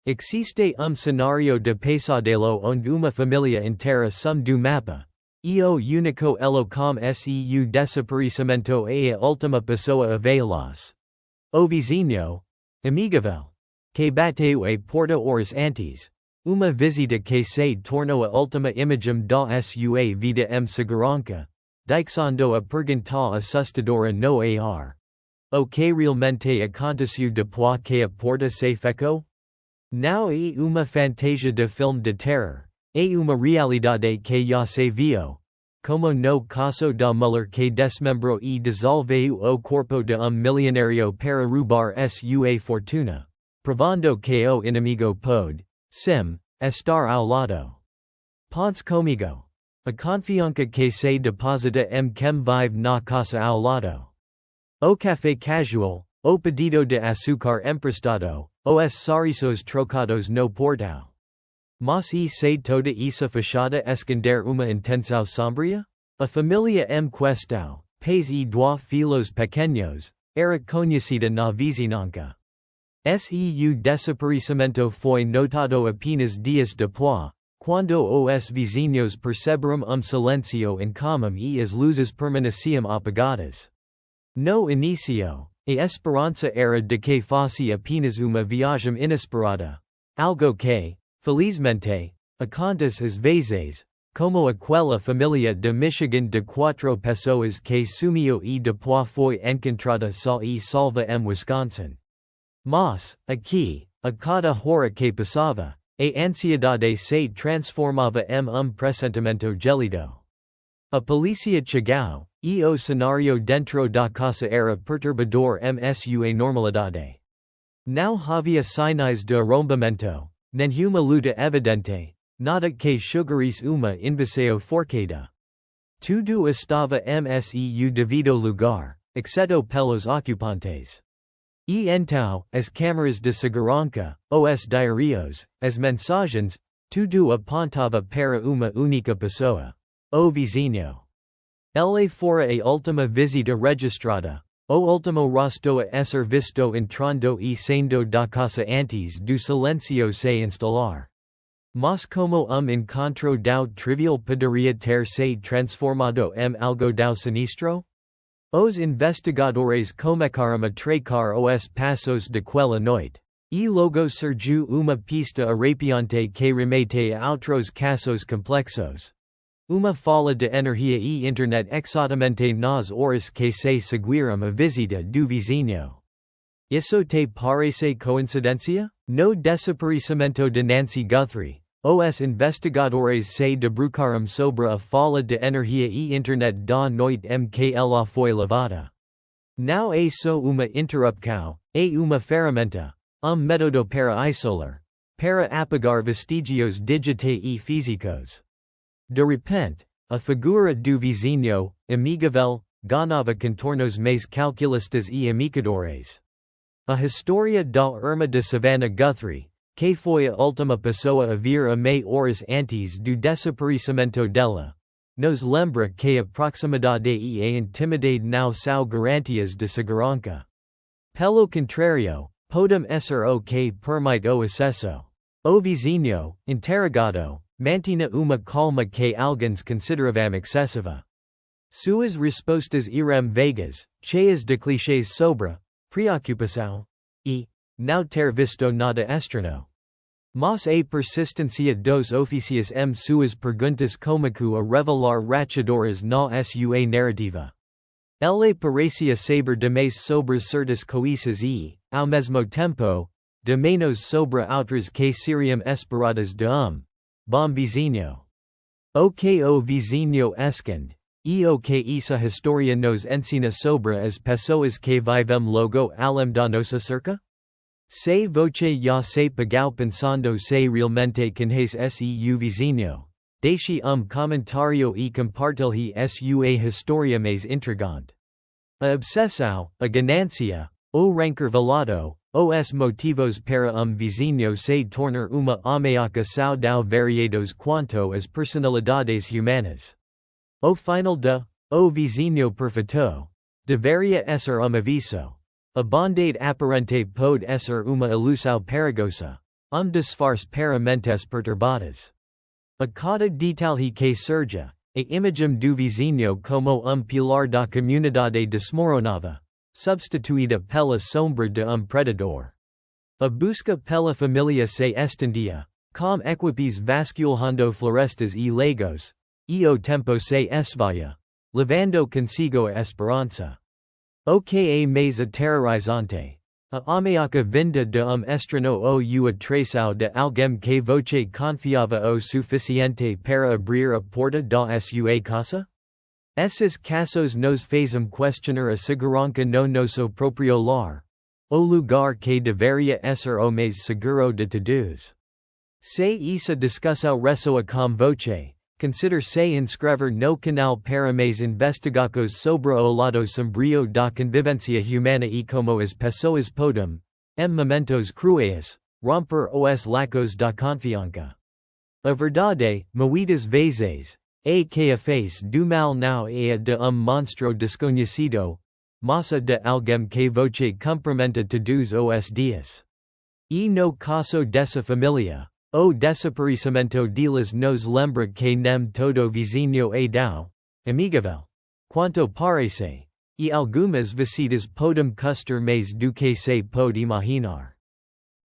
Existe scenario de pesadelo onde uma familia entera sum do mapa. O único elo com seu desaparecimento é a última pessoa a vê-los. O vizinho, amigável, que bateu a porta horas antes. Uma visita que se tornou a última imagem da sua vida segurança, deixando a pergunta assustadora no ar. O que realmente aconteceu depois que a porta se fechou? Não é uma fantasia de filme de terror, é uma realidade que já se viu. Como no caso da mulher que desmembrou e dissolveu o corpo de milionário para roubar sua fortuna, provando que o inimigo pode, sim, estar ao lado. Podes comigo. A confiança que se deposita quem vive na casa ao lado. O café casual, o pedido de açúcar emprestado, os sorrisos trocados no portão. Mas e se toda essa fachada esconder uma intenção sombria? A família questão, pais e dois filhos pequenos, era conhecida na vizinhança. Seu desaparecimento foi notado apenas dias depois, quando os vizinhos perceberam silêncio incomum e as luzes permaneciam apagadas. No início, a esperança era de que fosse apenas uma viagem inesperada. Algo que, felizmente, acontece às vezes, como aquela família de Michigan de 4 pessoas que sumiu e depois foi encontrada só e salva Wisconsin. Mas, aqui, a cada hora que passava, a ansiedade se transformava em pressentimento gélido. A polícia chegou, e o cenário dentro da casa era perturbador sua normalidade. Não havia sinais de arrombamento, nenhuma luta evidente, nada que sugerisse uma invasão forçada. Tudo estava seu devido lugar, exceto pelos ocupantes. E então, as câmeras de segurança, os diários, as mensagens, tudo apontava para uma única pessoa. O vizinho. Ele fora a última visita registrada, o último rosto a ser visto entrando e saindo da casa antes do silêncio se instalar. Mas como encontro tão trivial poderia ter se transformado em algo tão sinistro? Os investigadores começaram a tracar os passos daquela noite. E logo surgiu uma pista arrepiante que remete a outros casos complexos. Uma fala de energia e internet exatamente nas horas que se seguiram a visita do vizinho. Isso te parece coincidência? No desaparecimento de Nancy Guthrie, os investigadores se debruçaram sobre a fala de energia e internet da noite que ela foi levada. Não é só uma interrupção, é uma ferramenta, método para isolar, para apagar vestígios digitais e físicos. De repente, a figura do vizinho, amigável, ganhava contornos mais calculistas e amicadores. A história da irmã de Savannah Guthrie, que foi a última pessoa a vir a meia horas antes do desaparecimento dela, nos lembra que a proximidade e a intimidade não são garantias de segurança. Pelo contrário, podem ser o que permite o acesso. O vizinho, interrogado, mantinha uma calma que alguns consideravam excessiva. Suas respostas eram vagas, cheias de clichês sobre preocupação e não ter visto nada estranho. Mas a persistência dos oficiais suas perguntas começou a revelar rachaduras na sua narrativa. Ele parecia saber demais sobre certas coisas e, ao mesmo tempo, de menos sobre outras que seriam esperadas de bom vizinho. O que o vizinho esconde, e o que essa história nos ensina sobre as pessoas que vivem logo além da nossa cerca? Se você já se pagou pensando se realmente conhece seu vizinho, deixe comentário e compartilhe sua história mais intrigante. A obsessão, a ganância, o rancor velado, os motivos para vizinho se tornar uma ameaça são tão variados quanto as personalidades humanas. O final o vizinho perfeito deveria ser aviso. A bondade aparente pode ser uma ilusão perigosa. desfars para mentes perturbadas. A cada detalhe que surja, a imagem do vizinho como pilar da comunidade desmoronava, substituída pela sombra de predador. A busca pela família se estendia, com equipes vasculhando florestas e lagos, e o tempo se esvaía, levando consigo a esperança. O que é mais aterrorizante, a ameaça vinda de estranho ou atração de alguém que você confiava o suficiente para abrir a porta da sua casa? Esses casos nos fazem questionar a segurança no nosso próprio lar, o lugar que deveria ser o mais seguro de todos. Se essa discussão ressoa com você, consider se inscrever no canal para mais investigações sobre o lado sombrio da convivência humana e como as pessoas podem, em momentos cruéis, romper os laços da confiança. A verdade, muitas vezes, é que a face do mal não é de monstro desconhecido, mas de alguém que você cumprimenta todos os dias. E no caso dessa família, o desaparecimento deles nos lembra que nem todo vizinho é tão amigável quanto parece, e algumas visitas podem custar mais do que se pode imaginar.